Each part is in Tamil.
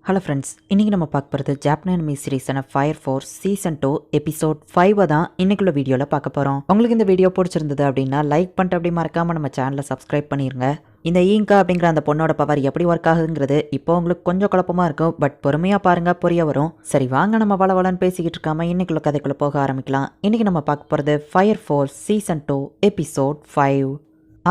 ஹலோ ஃப்ரெண்ட்ஸ், இன்றைக்கி நம்ம பார்க்க போகிறது ஜாப்பனீஸ் அனிமி சீரிஸான ஃபயர் ஃபோர்ஸ் சீசன் 2 எபிசோட் 5 தான் இன்னைக்குள்ள வீடியோவில் பார்க்க போகிறோம். உங்களுக்கு இந்த வீடியோ பிடிச்சிருந்தது அப்படின்னா லைக் பண்ணிட்டு அப்படி மறக்காமல் நம்ம சேனலை சப்ஸ்கிரைப் பண்ணிடுங்க. இந்த ஈங்கா அப்படிங்கிற அந்த பொண்ணோட பவர் எப்படி ஒர்க் ஆகுதுங்கிறது இப்போ உங்களுக்கு கொஞ்சம் குழப்பமாக இருக்கும். பட் பொறுமையாக பாருங்கள், புரிய வரும். சரி வாங்க, நம்ம வளவலன்னு பேசிக்கிட்டு இருக்காமல் இன்னைக்குள்ள கதைக்குள்ளே போக ஆரம்பிக்கலாம். இன்றைக்கி நம்ம பார்க்க போகிறது Fire Force season 2 episode 5.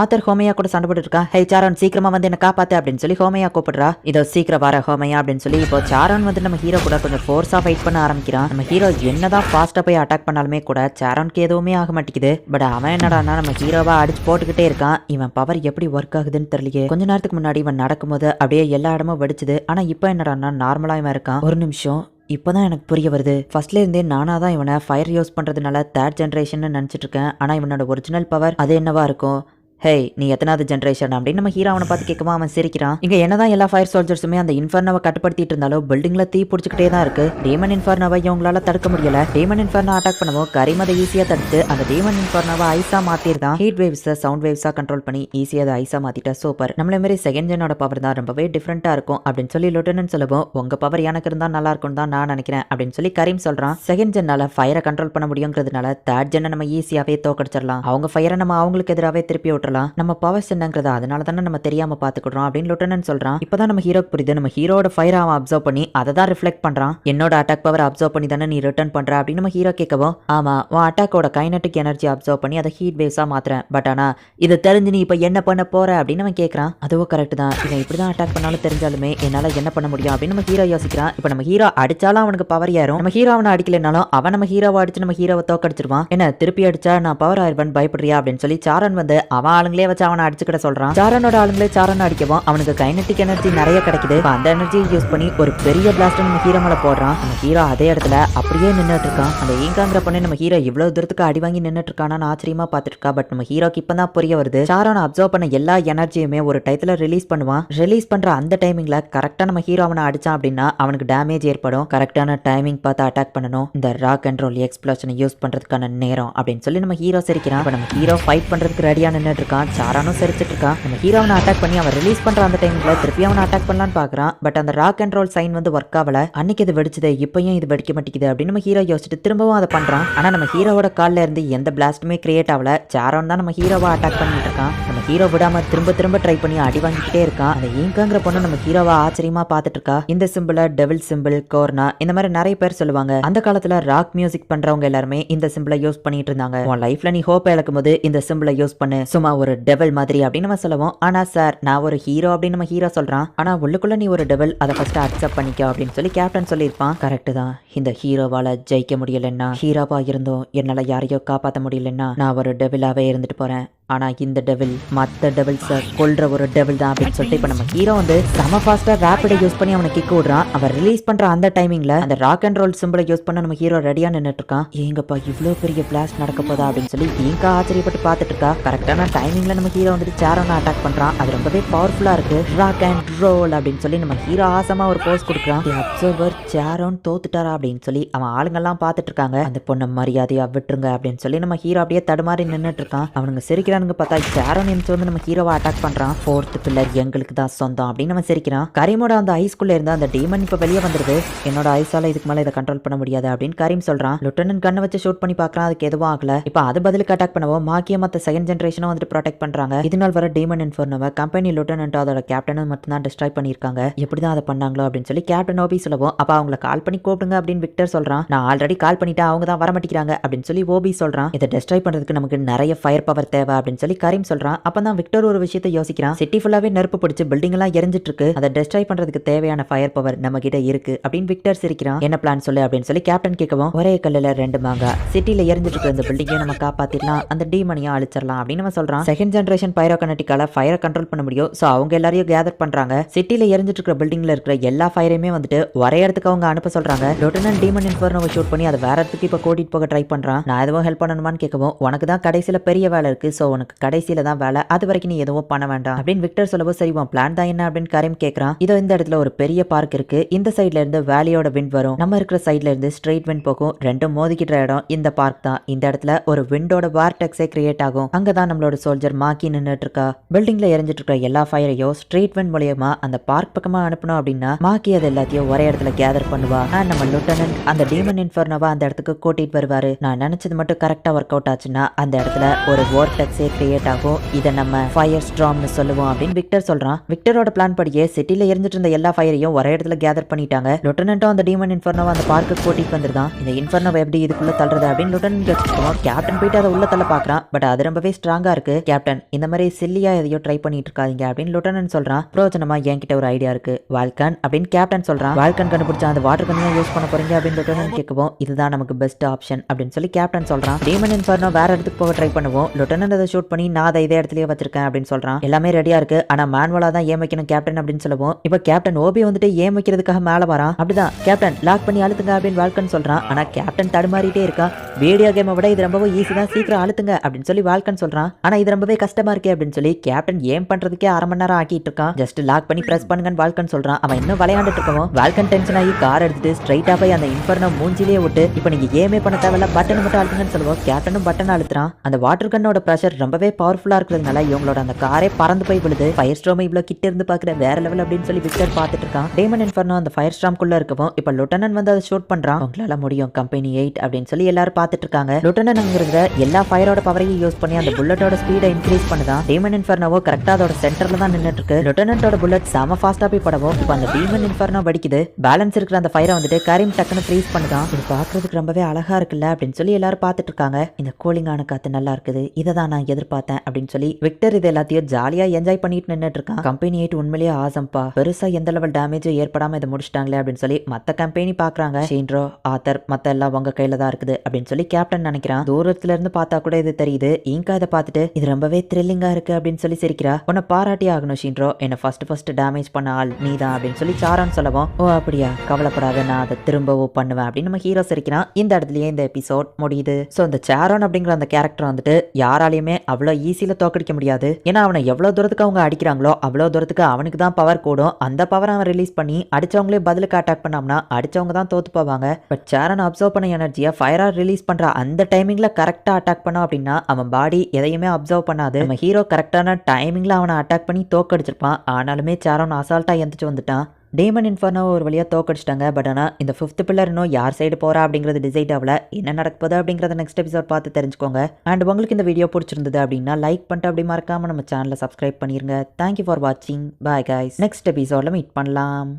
Arthur ஹோமையா கூட சண்டை போட்டு இருக்கா. ஹே சாரான், சீக்கிரமா வந்து என்ன காப்பாத்து அப்படின்னு சொல்லி ஹோமையா கூப்பிடுறா. இதோ சீக்கிரம் வர ஹோமையா அப்படின்னு சொல்லி இப்போ சாரான் வந்து நம்ம ஹீரோ கூட கொஞ்சம் ஃபோர்ஸா ஃபைட் பண்ண ஆரம்பிக்கிறான். நம்ம ஹீரோ என்னதான் ஃபாஸ்டா போய் அட்டாக் பண்ணாலுமே கூட சாரானுக்கு எதுவுமே ஆக மாட்டேங்குது. பட் அவன் என்னடானா நம்ம ஹீரோவா அடிச்சு போட்டுக்கிட்டே இருக்கான். இவன் பவர் எப்படி ஒர்க் ஆகுதுன்னு தெரியலையே. கொஞ்ச நேரத்துக்கு முன்னாடி இவன் நடக்கும்போது அப்படியே எல்லா இடமும் வெடிச்சுது. ஆனா இப்போ என்னடானா நார்மலா இவன் இருக்கான். ஒரு நிமிஷம், இப்போதான் எனக்கு புரிய வருது. ஃபர்ஸ்ட்ல இருந்தே நானா தான் இவனை ஃபயர் யூஸ் பண்றதுனால தேர்ட் ஜென்ரேஷன் நினைச்சிட்டு இருக்கேன். ஆனா இவனோட ஒரிஜினல் பவர் அது என்னவா இருக்கும்? ஹே, நீ எத்தனாவது ஜென்ரேஷன் அப்படின்னு நம்ம ஹீரோ அவனை பார்த்து கேட்குமா அவன் சிரிக்கிறான். இங்க என்னதான் எல்லா ஃபயர் சோல்ஜர்ஸுமே அந்த இன்ஃபர்னோவை கட்டுப்படுத்திட்டு இருந்தாலும் பில்டிங்ல தீ பிடிச்சிக்கிட்டே தான் இருக்கு. டீமன் இன்ஃபர்னோவை இவங்களால தடுக்க முடியல. டீமன் இன்ஃபர்னோ அட்டாக் பண்ணவும் கரிம் அதை ஈஸியா தடுத்து அந்த டீமன் இன்ஃபர்னோவை ஐஸா மாத்திருந்தான். ஹீட் வேவ்ஸை சவுண்ட் வேவ்ஸா கண்ட்ரோல் பண்ணி ஈஸியா அதை ஐஸா மாத்திட்டா. சூப்பர். நம்மள மாதிரி செகண்ட் ஜெனோட பவர் தான் ரொம்பவே டிஃப்ரெண்டா இருக்கும் அப்படின்னு சொல்லி லெப்டினன்ட் சொல்லவும், உங்க பவர் எனக்கு இருந்தா நல்லா இருக்கும் தான் நான் நினைக்கிறேன் அப்படின்னு சொல்லி கரீம் சொல்றான். செகண்ட் ஜென்னால ஃபயரை கண்ட்ரோல் பண்ண முடியுங்கிறதுனால தேர்ட் ஜென்னை நம்ம ஈஸியாவே தோக்கடிச்சிடலாம். அவங்க ஃபயரை நம்ம அவங்களுக்கு எதிராகவே திருப்பி விட்டுறலாம். நம்ம பவர் என்னங்கிறத அதனால தானே நம்ம தெரியாம பாத்துக்கிறோம் அப்படின்னு லெப்டினன்ட் சொல்றான். இப்பதான் நம்ம ஹீரோக்கு புரியுது. நம்ம ஹீரோட ஃபயர் அவன் அப்சர்வ் பண்ணி அதை தான் ரிஃப்ளெக்ட் பண்றான். என்னோட அட்டாக் பவர் அப்சர்வ் பண்ணி தானே நீ ரிட்டர்ன் பண்ற அப்படின்னு நம்ம ஹீரோ கேட்கவும், ஆமா, உன் அட்டாக்கோட கைனட்டிக் எனர்ஜி அப்சர்வ் பண்ணி அதை ஹீட் வேவ்ஸா மாத்துறேன். பட் ஆனா இது தெரிஞ்சு நீ இப்ப என்ன பண்ண போற அப்படின்னு அவன் கேட்கறான். அதுவும் கரெக்ட் தான். இவன் இப்படிதான் அட்டாக் பண்ணாலும் தெரிஞ்சாலுமே என்னால என்ன பண்ண முடியும் அப்படின்னு நம்ம ஹீரோ யோசிக்கிறான். இப்ப நம்ம ஹீரோ அடிச்சாலும் அவனுக்கு பவர் ஏறும். நம்ம ஹீரோ அவனை அடிக்கலனாலும் அவன் நம்ம ஹீரோவை அடிச்சு நம்ம ஹீரோவை தோக்கடிச்சிருவான். என்ன திருப்பி அடிச்சா நான் பவர் ஆயிருவன் பயப்படுறியா அப்படின்னு சொல்லி சாரன் வந்து அவன் ஆளுங்களே வச்சு அவனை அடிச்சுக்கிட்ட சொல்றான். சாரனோட ஆளுங்களே சாரன் அடிக்கவும் அவனுக்கு கைனட்டிக் எனர்ஜி நிறைய கிடைக்குது. அந்த எனர்ஜியை யூஸ் பண்ணி ஒரு பெரிய பிளாஸ்ட் நம்ம ஹீரோ மேல போடுறான். நம்ம ஹீரோ அதே இடத்துல அப்படியே நின்னுட்டு இருக்கான். அந்த ஈங்காங்கிற பொண்ணு நம்ம ஹீரோ இவ்வளவு தூரத்துக்கு அடி வாங்கி நின்னுட்டு இருக்கான்னு ஆச்சரியமா பார்த்துட்டு இருக்கா. பட் நம்ம ஹீரோக்கு இப்பதான் புரிய வருது. சாரன் அப்சர்வ் பண்ண எல்லா எனர்ஜியுமே ஒரு டைத்துல ரிலீஸ் பண்ணுவான். ரிலீஸ் பண்ற அந்த டைமிங்ல கரெக்டா நம்ம ஹீரோ அவனை அடிச்சான் அப்படின்னா அவனுக்கு டேமேஜ் ஏற்படும். கரெக்டான டைமிங் பார்த்து அட்டாக் பண்ணணும். இந்த ராக் அண்ட் ரோல் எக்ஸ்ப்ளோஷனை யூஸ் பண்றதுக்கான நேரம் அப்படின்னு சொல்லி நம்ம ஹீரோ சிரிக்கிறான். நம்ம ஹீரோ ஃபைட் பண்றதுக்கு ரெடியா நின்னுட்டு இருக்கான். சாரானும் சிரிச்சிட்டு இருக்கான். நம்ம ஹீரோ அவனை அட்டாக் பண்ணி அவன் ரிலீஸ் பண்ற அந்த டைம்ல திருப்பி அவனை அட்டாக் பண்ணலான்னு பாக்குறான். பட் அந்த ராக் அண்ட் ரோல் சைன் வந்து ஒர்க் ஆகல. அன்னைக்கு இது வெடிச்சது, இப்பயும் இது வெடிக்க மாட்டேங்குது அப்படின்னு நம்ம ஹீரோ யோசிச்சுட்டு திரும்பவும் அதை பண்றான். ஆனா நம்ம ஹீரோவோட கால்ல இருந்து எந்த பிளாஸ்டுமே கிரியேட் ஆகல. சாரான் தான் நம்ம ஹீரோவை அட்டாக் பண்ணிட்டு இருக்கான். நம்ம ஹீரோ விடாம திரும்ப திரும்ப ட்ரை பண்ணி அடி வாங்கிக்கிட்டே இருக்கான். அந்த ஈங்காங்கிற பொண்ணு நம்ம ஹீரோவை ஆச்சரியமா பார்த்துட்டு இருக்கா. இந்த சிம்பிள டெவில் சிம்பிள், கோர்னா இந்த மாதிரி நிறைய பேர் சொல்லுவாங்க. அந்த காலத்துல ராக் மியூசிக் பண்றவங்க எல்லாருமே இந்த சிம்பிளை யூஸ் பண்ணிட்டு இருந்தாங்க. உன் லைஃப்ல நீ ஹோப் இழக்கும் போது இந்த சிம்பிளை யூஸ் பண்ணு, சும்மா ஒரு டெவில் மாதிரி அப்படின்னு நம்ம சொல்லுவோம். ஆனா சார், நான் ஒரு ஹீரோ அப்படின்னு நம்ம ஹீரோ சொல்றான். ஆனா உள்ளுக்குள்ள நீ ஒரு டெவில், அதை ஃபர்ஸ்ட் அக்செப்ட் பண்ணிக்க அப்படின்னு சொல்லி கேப்டன் சொல்லியிருப்பான். கரெக்ட் தான். இந்த ஹீரோவால ஜெயிக்க முடியலன்னா, ஹீரோவா இருந்தும் என்னால யாரையோ காப்பாற்ற முடியலன்னா நான் ஒரு டெவிலாவே இருந்துட்டு போறேன். ஆனா இந்த டெவில் மற்ற டெவில்ஸை கொல்ற ஒரு டெவில் தான் அப்படின்னு சொல்லிட்டு இப்ப நம்ம ஹீரோ வந்து செம ஃபாஸ்டா ரேபிடை யூஸ் பண்ணி அவனை கிக் விடுறான். அவன் ரிலீஸ் பண்ற அந்த டைமிங்ல அந்த ராக் அண்ட் ரோல் சிம்பிளை யூஸ் பண்ண நம்ம ஹீரோ ரெடியா நின்னுட்டு இருக்கான். ஏங்கப்பா இவ்வளவு பெரிய பிளாஸ்ட் நடக்க போதா அப்படின்னு சொல்லி ஏங்கா ஆச்சரியப்பட்டு பார்த்துட்டு இருக்கா. கரெக்டான டைமிங்ல நம்ம ஹீரோ வந்துட்டு சாரோனை அட்டாக் பண்றான். அது ரொம்பவே பவர்ஃபுல்லா இருக்கு. ராக் அண்ட் ரோல் அப்படின்னு சொல்லி நம்ம ஹீரோ ஆசமா ஒரு போஸ் கொடுக்குறான். அப்சர்வர் சாரோன் தோத்துட்டாரா அப்படின்னு சொல்லி அவன் ஆளுங்கெல்லாம் பார்த்துட்டு இருக்காங்க. அந்த பொண்ணை மரியாதையா விட்டுருங்க அப்படின்னு சொல்லி நம்ம ஹீரோ அப்படியே தடுமாறி நின்னுட்டு இருக்கான். அவனுங்க சிரிக்கிறானுங்க. பார்த்தா சாரோன் எம்ஸ் வந்து நம்ம ஹீரோவை அட்டாக் பண்றான். ஃபோர்த் பில்லர் எங்களுக்கு தான் சொந்தம் அப்படின்னு நம்ம சிரிக்கிறான். கரீமோட அந்த ஐஸ்குள்ள இருந்த அந்த டீமன் இப்ப வெளியே வந்துருது. என்னோட ஐஸால இதுக்கு மேல இதை கண்ட்ரோல் பண்ண முடியாது அப்படின்னு கரீம் சொல்றான். லெப்டினன்ட் கண்ணை வச்சு ஷூட் பண்ணி பார்க்கறான். அதுக்கு எதுவும் ஆகல. இப்ப அது பதிலுக்கு அட்டாக் பண்ணவும் மாக்கிய மத்த செகண்ட் ஜெனரேஷனும் வந்துட்டு ப்ரொடெக்ட் பண்றாங்க. இதனால் வர டீமன் இன்ஃபர்னோவை கம்பெனி லெப்டினன்ட் அதோட கேப்டனும் மட்டும் தான் டிஸ்ட்ராய் பண்ணிருக்காங்க. எப்படிதான் அதை பண்ணாங்களோ அப்படின்னு சொல்லி கேப்டன் ஓபி சொல்லவும், அப்ப அவங்களை கால் பண்ணி கூப்பிடுங்க அப்படின்னு விக்டர் சொல்றான். நான் ஆல்ரெடி கால் பண்ணிட்டேன், அவங்க தான் வர மாட்டேங்கிறாங்க அப்படின்னு சொல்லி ஓபி சொல்றான். இதை டிஸ்ட்ராய் பண்றதுக்கு நமக்கு நிறைய ஃபயர் பவர் தேவை அப்படின்னு சொல்லி கரீம் சொல்றான். அப்பதான் விக்டர் ஒரு விஷயத்தை யோசிக்கிறான். சிட்டி ஃபுல்லாவே நெருப்பு பிடிச்சு பில்டிங் எல்லாம் எரிஞ்சிட்டு இருக்கு. அதை டிஸ்ட்ராய் பண்றதுக்கு தேவையான ஃபயர் பவர் நம்ம கிட்ட இருக்கு அப்படின்னு விக்டர் சிரிக்கிறான். என்ன பிளான் சொல்லு அப்படின்னு சொல்லி கேப்டன் கேட்கவும், ஒரே கல்லுல ரெண்டு மாங்கா, சிட்டில எரிஞ்சிட்டு இருக்க இந்த பில்டிங்கை நம்ம காப்பாத்திடலாம், அந்த டீமனையும் அழிச்சிடலாம் அப்படின்னு நம்ம சொல்றான். செகண்ட் ஜெனரேஷன் பைரோகனட்டிக்கால ஃபயரை கண்ட்ரோல் பண்ண முடியும். சோ அவங்க எல்லாரையும் கேதர் பண்றாங்க. சிட்டில எரிஞ்சிட்டு இருக்கிற பில்டிங்ல இருக்கிற எல்லா ஃபயரையுமே வந்துட்டு ஒரே இடத்துக்கு அவங்க அனுப்ப சொல்றாங்க. லெப்டினன்ட் டீமன் இன்ஃபர்னோவை ஷூட் பண்ணி அதை வேற இடத்துக்கு இப்ப கூட்டிட்டு போக ட்ரை பண்றான். நான் எதுவும் ஹெல்ப் பண்ணணுமான்னு கேட்கவும், உனக்கு தான் கடைசியில பெரிய வேலை இருக்கு, சோ உனக்கு கடைசியில தான் வேலை, அது வரைக்கும் நீ எதுவும் பண்ண வேண்டாம் அப்படின்னு விக்டர் சொல்லவும் சரி உன் பிளான் தான் என்ன அப்படின்னு கரீம் கேட்கறான். இதோ இந்த இடத்துல ஒரு பெரிய பார்க் இருக்கு, இந்த சைட்ல இருந்து வேலியோட விண்ட் வரும், நம்ம இருக்கிற சைட்ல இருந்து ஸ்ட்ரெயிட் விண்ட் போகும், ரெண்டும் மோதிக்கிற இடம் இந்த பார்க் தான். இந்த இடத்துல ஒரு விண்டோட வார்டெக்ஸே கிரியேட் ஆகும். அங்கதான் நம்மளோட சோல்ஜர் மாக்கி நின்னுட்டு இருக்கா. பில்டிங்ல எரிஞ்சிட்டு இருக்க எல்லா ஃபயரையும் ஸ்ட்ரெயிட் விண்ட் மூலியமா அந்த பார்க் பக்கமா அனுப்பணும் அப்படின்னா மாக்கி அது எல்லாத்தையும் ஒரே இடத்துல கேதர் பண்ணுவா. நம்ம லிeutenant அந்த டீமன் இன்ஃபர்னோவா அந்த இடத்துக்கு கூட்டிட்டு வருவாரு. நான் நினைச்சது மட்டும் கரெக்டா ஒர்க் அவுட் ஆச்சுன்னா அந்த இடத்துல ஒரு வார்டெக்ஸே கிரியேட் ஆகும். இதை நம்ம ஃபயர் ஸ்டார்ம்னு சொல்லுவோம் அப்படின்னு விக்டர் சொல்றான். விக்டரோட பிளான் படியே சிட்டில எரிஞ்சிட்டு இருந்த எல்லா ஃபயரையும் ஒரே இடத்துல கேதர் பண்ணிட்டாங்க. லிeutenantம் அந்த டீமன் இன்ஃபர்னோவா அந்த பார்க்கு கூட்டிட்டு வந்துருதான். இந்த இன்ஃபர்னோவை எப்படி இதுக்குள்ள தள்ளுறது அப்படின்னு லிeutenant கேட்கும். கேப்டன் போயிட்டு அதை உள்ள தள்ள பாக்குறான். பட் அது ரொம்பவே ஸ்ட்ராங்கா இருக்கு. கேப்டன் இந்த மாதிரி சில்லியா எதையோ ட்ரை பண்ணிட்டு இருக்காதீங்க அப்படின்னு லிeutenant சொல்றான். பிரோஜனமா என்கிட்ட ஒரு ஐடியா இருக்கு வால்கன் அப்படின்னு கேப்டன் சொல்றான். வால்கன் கண்டுபிடிச்சா அந்த வாட்டர் கன்னியா யூஸ் பண்ண போறீங்க அப்படின்னு லிeutenant கேட்கவும் இதுதான் நமக்கு பெஸ்ட் ஆப்ஷன் அப்படின்னு சொல்லி கேப்டன் சொல்றான். டீமன் இன்ஃபர்னோ வேற இடத்துக்கு போக ட்ரை பண்ணுவோம், லிeutenant அதை ஷூட் பண்ணி நான் அதை இதே இடத்துலயே வச்சிருக்கேன் அப்படின்னு சொல்றான். எல்லாமே ரெடியா இருக்கு, ஆனா மேனுவலா தான் ஏன் வைக்கணும் கேப்டன் அப்படின்னு சொல்லுவோம். இப்ப கேப்டன் ஓபி வந்துட்டு ஏன் வைக்கிறதுக்காக மேல வரான். அப்படிதான் கேப்டன் லாக் பண்ணி அழுத்துங்க அப்படின்னு வால்கன் சொல்றான். ஆனா கேப்டன் தடுமாறிட்டே இருக்கா. வீடியோ கேமை விட இது ரொம்பவே ஈஸி தான், சீக்கிரம் அழுத்துங்க அப்படின்னு சொல்லி வால்கன் சொல்றான். ஆனா இது ரொம்பவே கஷ்டமா இருக்கே அப்படின்னு சொல்லி கேப்டன் ஏம் பண்றதுக்கே அரை மணி நேரம் ஆக்கிட்டு இருக்கான். ஜஸ்ட் லாக் பண்ணி பிரஸ் பண்ணுங்கன்னு வால்கன் சொல்றான். அவன் இன்னும் விளையாண்டுட்டு இருக்கவும் வால்கன் டென்ஷன் ஆகி கார் எடுத்துட்டு ஸ்ட்ரைட்டா போய் அந்த இன்ஃபர்னோ மூஞ்சிலேயே விட்டு இப்ப நீங்க ஏமே பண்ண தேவையில்ல பட்டன் மட்டும் அழுத்துங்கன்னு சொல்லுவோம். கேப்டனும் பட்டன் அழுத்துறான். அந்த வாட்டர் கன்னோட பிரஷர் ரொம்பவே பவர்ஃபுல்லா இருக்கிறதுனால இவங்களோட அந்த காரே பறந்து போய் விழுது. ஃபயர் ஸ்டார்ம் இவ்வளவு கிட்ட இருந்து பாக்குற வேற லெவல் அப்படின்னு சொல்லி விக்டர் பாத்துட்டு இருக்கான். டீமன் இன்ஃபர்னோ அந்த ஃபயர் ஸ்டார்ம்குள்ள இருக்கவும் இப்ப லிeutenant வந்து அதை ஷூட் பண்றான். உங்களால முடியும் கம்பெனி 8 அப்படின்னு சொல்லி எல்லாரும் பாத்துட்டு இருக்காங்க. லிeutenant அங்கிருந்த எல்லா ஃபயரோட பவரையும் யூஸ் பண்ணி அந்த புல்லட்டோட ஸ்பீடை இன்க்ரீஸ் பண்ணுதான். டீமன் இன்ஃபர்னோவோ கரெக்டா அதோட சென்டர்ல தான் நின்னுட்டு இருக்கு. லிeutenantோட புல்லட் செம ஃபாஸ்டா போய் படவும் இப்ப அந்த டீமன் இன்ஃபர்னோ வெடிக்குது. பேலன்ஸ் இருக்கிற அந்த ஃபயரை வந்துட்டு கரீம் டக்குன்னு ஃப்ரீஸ் பண்ணுதான். இது பாக்குறதுக்கு ரொம்பவே அழகா இருக்குல்ல அப்படின்னு சொல்லி எல்லாரும் பாத்துட்டு இருக்காங்க. இந்த கூலிங்கான காத்து நல்லா இருக்குது, இதை தான் நான் எதிர்பார்த்தேன் அப்படின்னு சொல்லி விக்டர் இது எல்லாத்தையும் ஜாலியா என்ஜாய் பண்ணிட்டு நின்னுட்டு இருக்கான். கம்பெனி 8 உண்மையிலேயே ஆசம்பா, பெருசா எந்த லெவல் டேமேஜும் ஏற்படாம இதை முடிச்சிட்டாங்களே அப்படின்னு சொல்லி மத்த கம்பெனி பாக்குறாங்க. ஷீன்ரோ ஆத்தர் மத்த எல்லாம் உங்க கையில தான் இருக்குது அப்படின்னு சொல்லி கேப்டன் நினைக்கிறான். தூரத்துல இருந்து பார்த்தா கூட இது தெரியுது. இங்கா இதை பார்த்துட்டு இது ரொம்பவே த்ரில்லிங்கா இருக்கு அப்படின்னு சொல்லி சிரிக்கிறா. உன்னை பாராட்டி ஆகணும் ஷீன்ரோ, என்ன ஃபர்ஸ்ட் டேமேஜ் பண்ண ஆள் நீதான் அப்படின்னு சொல்லி சாரான்னு சொல்லவும் ஓ அப்படியா கவலைப்படாத நான் அதை திரும்பவும் பண்ணுவேன் அப்படின்னு நம்ம ஹீரோ சிரிக்கிறான். இந்த இடத்துலயே இந்த எபிசோட் முடியுது. ஸோ இந்த சாரான் அப்படிங்கிற அந்த கேரக்டர் வந்துட்டு யாராலையுமே அவ்வளோ ஈஸியில தோக்கடிக்க முடியாது. ஏன்னா அவனை எவ்வளவு தூரத்துக்கு அவங்க அடிக்கிறாங்களோ அவ்வளோ தூரத்துக்கு அவனுக்கு தான் பவர் கூடும். அந்த பவர் அவன் ரிலீஸ் பண்ணி அடிச்சவங்களே பதிலுக்கு அட்டாக் பண்ணாம்னா அடிச்சவங்க தான் தோத்து போவாங்க. பட் சாரான் அப்சர்வ் பண்ண எனர்ஜியை ஃபயரா ரிலீஸ் பண்ற அந்த டைமிங்ல கரெக்டா அட்டாக் பண்ணோம் அப்படின்னா அவன் பாடி எதையுமே அப்சர்வ் பண்ணாது. நம்ம ஹீரோ கரெக்டான டைமிங்ல அவனை அட்டாக் பண்ணி தோக்கடிச்சிருப்பான். ஆனாலுமே சாரான் அசால்ட்டா எந்திரிச்சு வந்துட்டான். டீமன் இன்ஃபர்னோ ஒரு வழியா தோக்கடிச்சிட்டாங்க. பட் ஆனால் இந்த 5th பில்லர் இன்னும் யார் சைடு போறா அப்படிங்கிறது டிசைட் ஆகல. என்ன நடக்க போகுது அப்படிங்கிறத நெக்ஸ்ட் எபிசோட் பார்த்து தெரிஞ்சுக்கோங்க. அண்ட் உங்களுக்கு இந்த வீடியோ பிடிச்சிருந்தது அப்படின்னா லைக் பண்ணிட்டு அப்படி மறக்காம நம்ம சேனலை சப்ஸ்கிரைப் பண்ணிருங்க. தேங்க்யூ ஃபார் வாட்சிங். Bye guys. நெக்ஸ்ட் எபிசோட்ல மீட் பண்ணலாம்.